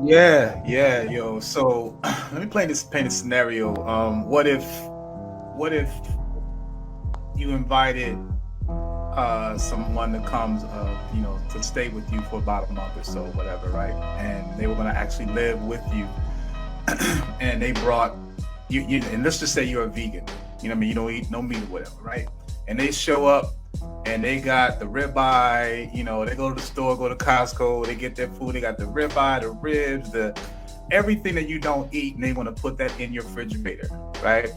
Yeah, yo. So let me paint a scenario. What if you invited someone that comes, to stay with you for about a month or so, whatever, right? And they were going to actually live with you, and they brought you. And let's just say you're a vegan. You know what I mean? You don't eat no meat or whatever, right? And they show up, and they got the ribeye. They go to the store, go to Costco, they get their food. They got the ribeye, the ribs, the everything that you don't eat, and they want to put that in your refrigerator, right?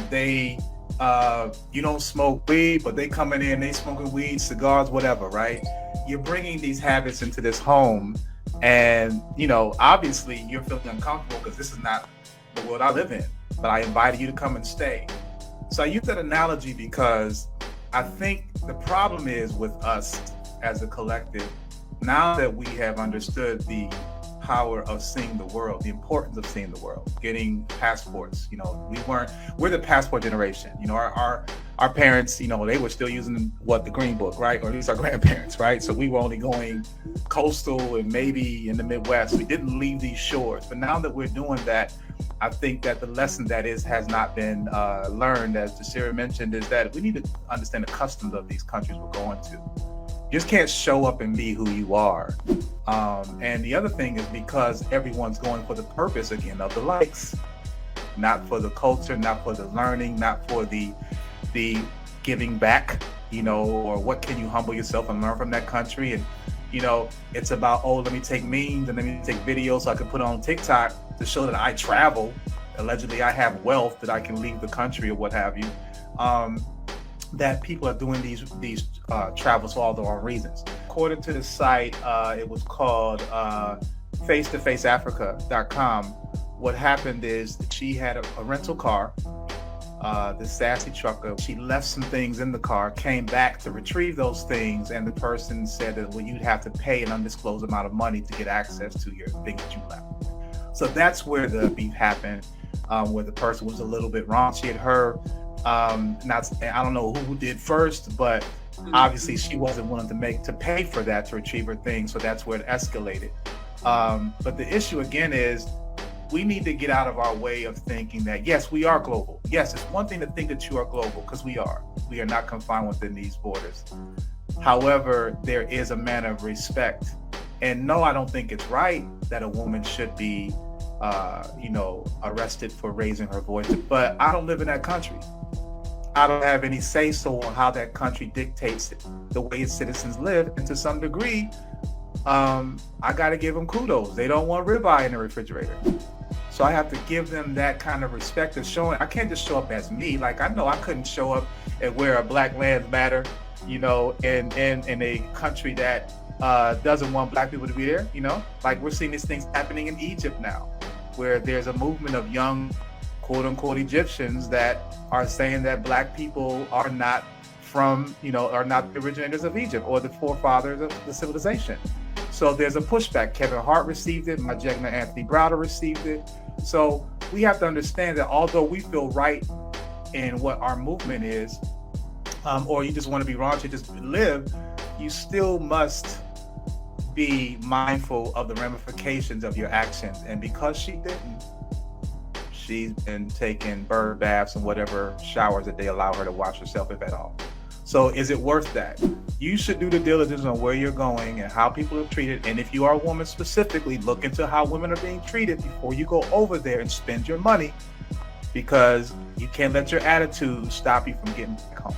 They You don't smoke weed, but they coming in, they smoking weed, cigars, whatever, right? You're bringing these habits into this home, and obviously you're feeling uncomfortable because this is not the world I live in. But I invited you to come and stay. So I use that analogy because I think the problem is with us as a collective. Now that we have understood the power of seeing the world, the importance of seeing the world, getting passports. We're the passport generation. Our parents, they were still using the Green Book, right? Or at least our grandparents, right? So we were only going coastal and maybe in the Midwest. We didn't leave these shores. But now that we're doing that, I think that the lesson that has not been learned, as Desiree mentioned, is that we need to understand the customs of these countries we're going to. You just can't show up and be who you are. And the other thing is because everyone's going for the purpose, again, of the likes, not for the culture, not for the learning, not for the giving back, or what can you humble yourself and learn from that country. And, it's about, let me take memes and let me take videos so I can put on TikTok to show that I travel. Allegedly, I have wealth that I can leave the country or what have you. That people are doing these travels for all the wrong reasons. According to the site, it was called face-to-faceafrica.com. What happened is she had a rental car, this sassy trucker. She left some things in the car, came back to retrieve those things, and the person said that, well, you'd have to pay an undisclosed amount of money to get access to your things that you left. So that's where the beef happened, where the person was a little bit raunchy at her. I don't know who did first, but obviously she wasn't willing to pay for that to retrieve her thing. So that's where it escalated. But the issue again is we need to get out of our way of thinking that, yes, we are global. Yes, it's one thing to think that you are global, because we are not confined within these borders. However, there is a manner of respect. And no, I don't think it's right that a woman should be arrested for raising her voice. But I don't live in that country. I don't have any say-so on how that country dictates the way its citizens live. And to some degree, I got to give them kudos. They don't want ribeye in the refrigerator. So I have to give them that kind of respect of showing. I can't just show up as me. Like, I know I couldn't show up and wear a Black Lives Matter, in a country that doesn't want Black people to be there. Like we're seeing these things happening in Egypt now, where there's a movement of young, quote unquote, Egyptians that are saying that Black people are not are not the originators of Egypt or the forefathers of the civilization. So there's a pushback. Kevin Hart received it. Majegna Anthony Browder received it. So we have to understand that although we feel right in what our movement is, or you just want to be raunchy, just live, you still must be mindful of the ramifications of your actions. And because she didn't, she's been taking bird baths and whatever showers that they allow her to wash herself, if at all. So is it worth that? You should do the diligence on where you're going and how people are treated. And if you are a woman specifically, look into how women are being treated before you go over there and spend your money, because you can't let your attitude stop you from getting back home.